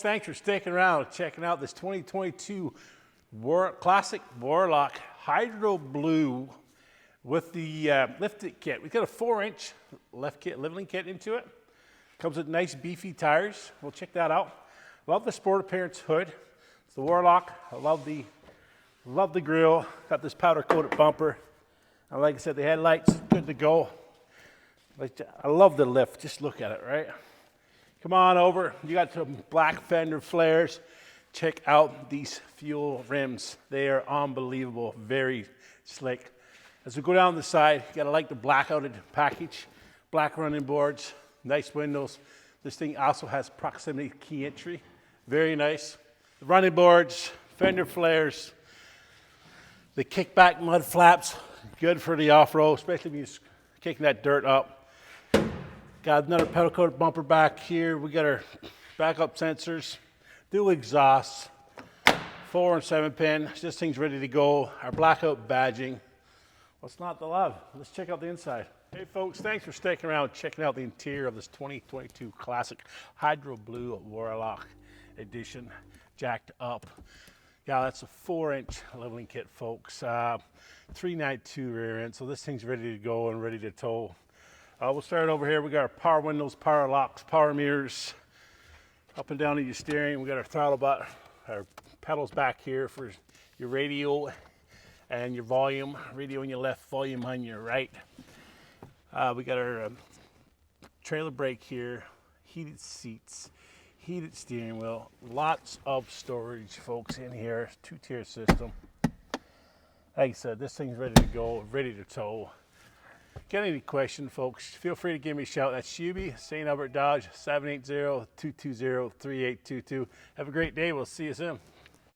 folks, thanks for sticking around, checking out this 2022 Classic Warlock Hydro Blue with the lifted kit. We've got a 4-inch leveling kit into it. Comes with nice beefy tires. We'll check that out. Love the sport appearance hood. It's the Warlock. I love the grill. Got this powder coated bumper. And like I said, the headlights, good to go. I love the lift. Just look at it, right? Come on over. You got some black fender flares. Check out these fuel rims. They are unbelievable. Very slick. As we go down the side, you gotta like the black-outed package. Black running boards, nice windows. This thing also has proximity key entry. Very nice. The running boards, fender flares, the kickback mud flaps, good for the off-road, especially when you're kicking that dirt up. Got another pedal coated bumper back here. We got our backup sensors, dual exhausts, 4 and 7 pin. This thing's ready to go. Our blackout badging. What's not to love? Let's check out the inside. Hey folks, thanks for sticking around, checking out the interior of this 2022 Classic Hydro Blue Warlock Edition, jacked up. Yeah, that's a 4-inch leveling kit, folks. 392 rear end, so this thing's ready to go and ready to tow. We'll start over here. We got our power windows, power locks, power mirrors, up and down to your steering. We got our throttle button, our pedals back here for your radio and your volume. Radio on your left, volume on your right. We got our trailer brake here, heated seats, heated steering wheel, lots of storage, folks, in here. 2-tier system. Like I said, this thing's ready to go, ready to tow. Got any questions, folks, feel free to give me a shout. That's Shuby, St.Albert Dodge, 780-220-3822. Have a great day. We'll see you soon.